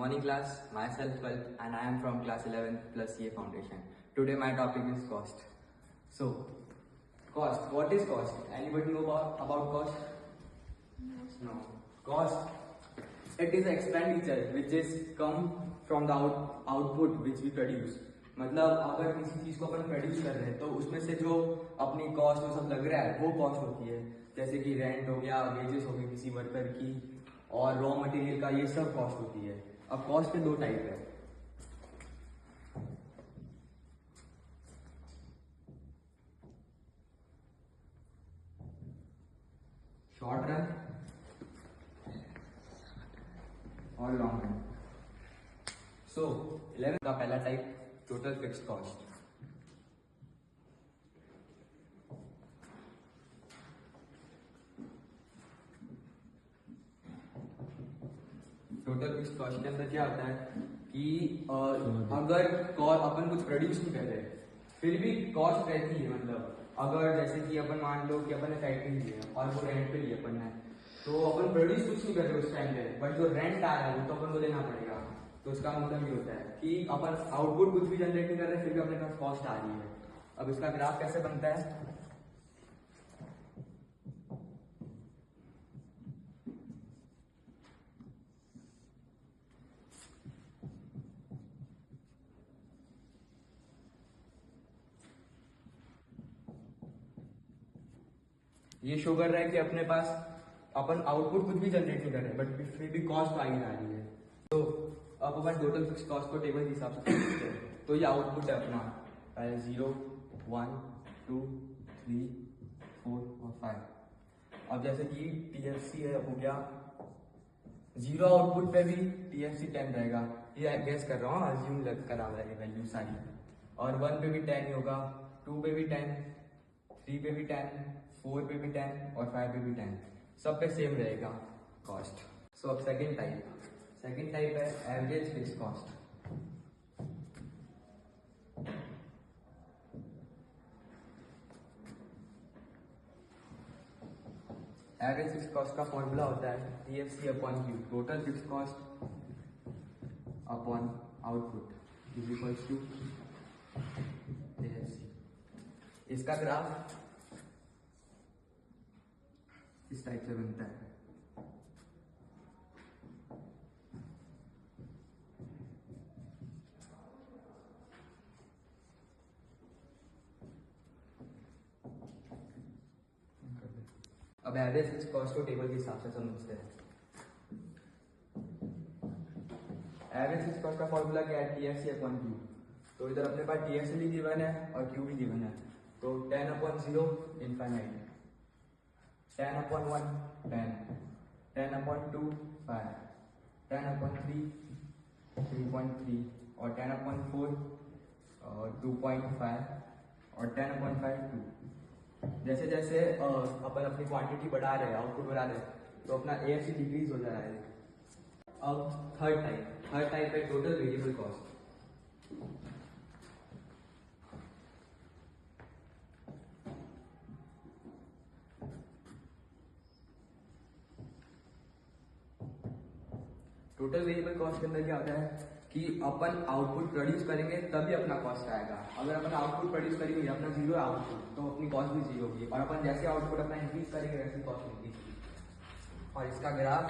Morning class, myself 12th and I am from class 11 plus CA Foundation. Today my topic is cost. So, cost. What is cost? Anybody know about cost? No. Cost. It is expenditure which is come from the output which we produce. मतलब अगर किसी चीज को अपन produce कर रहे हैं तो उसमें से जो अपनी कॉस्ट वो सब लग रहा है वो कॉस्ट होती है. जैसे कि रेंट हो गया, वेजेस हो गई किसी वर्कर की, और रॉ मटेरियल का, ये सब कॉस्ट होती है. अब कॉस्ट के दो टाइप है. शॉर्ट रन और लॉन्ग रन. सो 11 का पहला type total fixed cost. Total fixed cost के अंदर क्या होता है कि अगर अपन कुछ प्रोड्यूस नहीं कर रहे फिर भी कॉस्ट रहती है. मतलब अगर जैसे कि अपन मान लो कि अपन ने फैक्ट्री ली है और वो रेंट पे ली अपन ने, तो अपन प्रोड्यूस कुछ नहीं कर रहे उस टाइम पे, बट जो रेंट आ रहा है वो तो अपन को देना पड़ेगा. तो इसका मतलब ये होता है कि अपन आउटपुट कुछ भी जनरेट नहीं कर रहे फिर भी अपने पास कॉस्ट आ रही है. अब इसका ग्राफ कैसे बनता है? ये शो कर रहा है कि अपने पास अपन आउटपुट कुछ भी जनरेट नहीं कर रहे बट फिर भी कॉस्ट आ ही रही है. तो अब अपन टोटल फिक्स कॉस्ट को टेबल के हिसाब से देखते हैं. तो ये आउटपुट है अपना 0, 1, 2, 3, 4 और 5. अब जैसे कि TFC है हो गया 0 आउटपुट पे भी TFC 10 रहेगा. ये गेस कर रहा हूँ, अज्यूम करा हुआ है वैल्यू सारी. और 1 पे भी 10 ही होगा, 2 पे भी 10, 3 पे भी 10, 4 पे भी 10 और 5 पे भी 10. सब पे सेम रहेगा कॉस्ट. सो अब सेकंड टाइप है average fix cost. Average fix cost का फॉर्मूला होता है TFC upon Q, total fix cost upon output is equals to TFC. इसका ग्राफ इस टाइप से बनता है. अब एवरेज फिक्स कॉस्ट को टेबल के हिसाब से समझते हैं. एवरेज फिक्स कॉस्ट का फॉर्मूला क्या है? TFC upon Q. तो इधर अपने पास TFC भी गिवन है और Q भी गिवन है. तो 10 upon 0 infinite, 10 upon 1 10, 10 upon 2 5, 10 upon 3 3.3 और 10 upon 4 2.5 और 10 upon 5 2. जैसे जैसे अपन अपनी क्वांटिटी बढ़ा रहे हैं, आउटपुट बढ़ा रहे हैं, तो अपना AFC डिक्रीज हो जा रहा है. अब थर्ड टाइप है total variable cost. Total variable cost के अंदर क्या होता है कि अपन आउटपुट प्रोड्यूस करेंगे तभी अपना कॉस्ट आएगा. अगर अपन आउटपुट प्रोड्यूस करेंगे, अपना 0 आउटपुट, तो अपनी कॉस्ट भी 0 होगी. और अपन जैसे आउटपुट अपना इंक्रीज करेंगे वैसे कॉस्ट इंक्रीज होगी. और इसका ग्राफ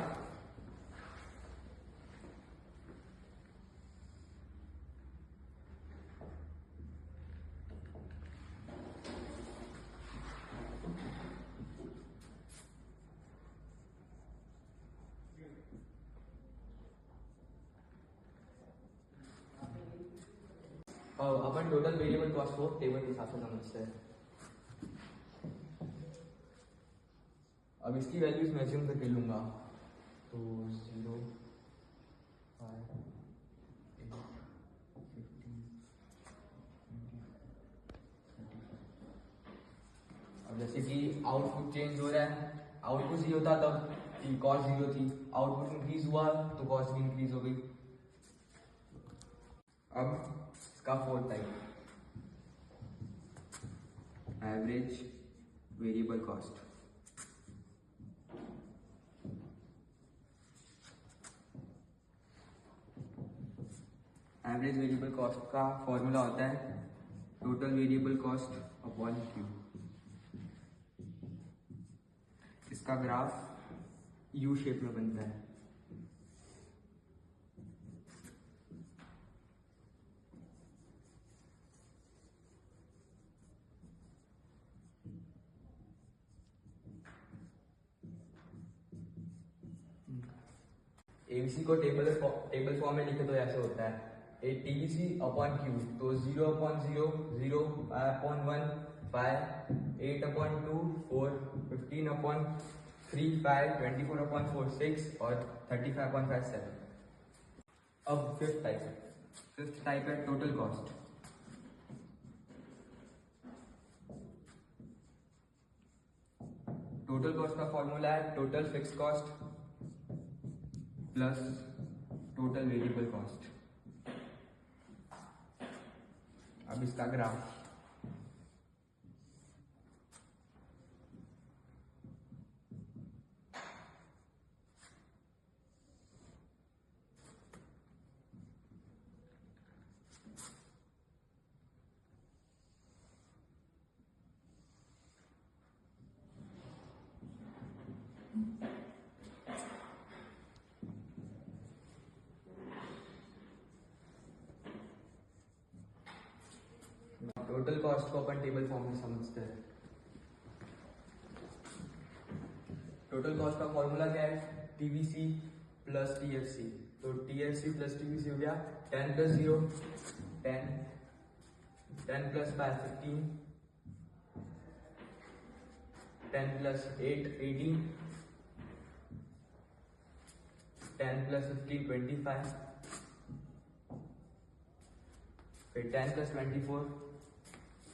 अपन टोटल वेरिएबल कॉस्ट को टेबल के हिसाब से समझते हैं. अब इसकी वैल्यूज मैं अज्यूम करके लूंगा. तो 0, 5, 8, 15, 20. अब जैसे कि आउटपुट चेंज हो रहा है, आउटपुट 0 था तब की कॉस्ट 0 थी, आउटपुट इंक्रीज हुआ तो कॉस्ट भी इंक्रीज हो गई. अब इसका fourth type average variable cost. Average variable cost का फॉर्मूला होता है total variable cost upon Q. इसका ग्राफ यू शेप में बनता है। एबीसी को टेबल फॉर्म में लिखे तो ऐसे होता है ए टीबीसी अपॉन क्यू, तो 0/0, 0 5/1 5, 8/2 4, 15/3 5, 24/4 6 और 35/5 7। अब फिफ्थ टाइप है टोटल कॉस्ट। टोटल कॉस्ट का फॉर्मूला है total fix cost plus total variable cost. अब इसका ग्राफ टोटल कॉस्ट को अपन टेबल फॉर्म में समझते हैं। टोटल कॉस्ट का फॉर्मूला क्या है टीवीसी प्लस टीएफसी। तो टीएफसी प्लस टीवीसी हो गया 10 + 0 10, 10 + 5 15, 10 + 8 18, 10 + 15 25, फिर 10 + 24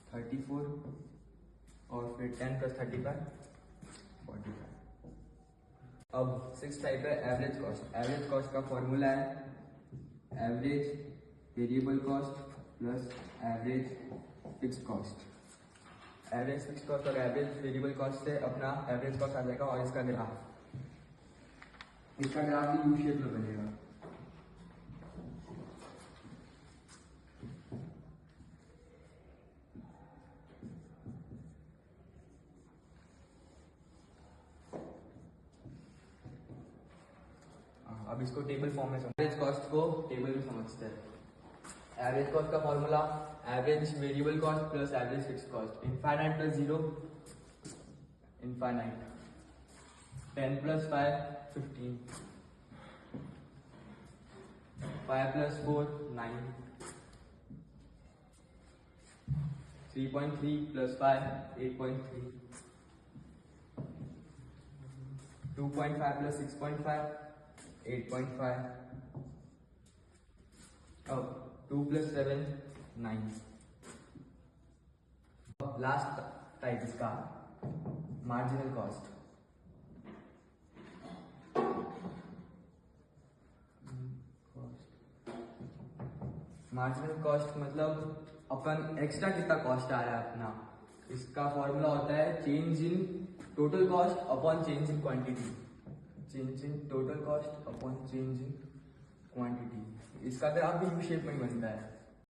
34 और फिर 10 + 35 45। अब सिक्स टाइप है एवरेज कॉस्ट। एवरेज कॉस्ट का फॉर्मूला है average variable cost plus average fix cost. Average fix cost और एवरेज वेरिएबल कॉस्ट से अपना एवरेज कॉस्ट आ जाएगा और इसका ग्राफ भी यू शेप में बनेगा। अब इसको टेबल फॉर्म में एवरेज कॉस्ट को टेबल में समझते हैं। एवरेज कॉस्ट का formula average variable cost plus average fix cost. Infinite + 0 infinite, 10 + 5 15, 5 + 4 9, 3.3 + 5 8.3, 2.5 + 6.5 8.5, अब 2 + 7 9। लास्ट टाइप इसका मार्जिनल कॉस्ट। मार्जिनल कॉस्ट मतलब अपन एक्स्ट्रा कितना कॉस्ट आ रहा है अपना। इसका फॉर्मूला होता है change in total cost upon change in quantity. Change in total cost upon change in quantity. इसका ग्राफ भी यू शेप में बनता है।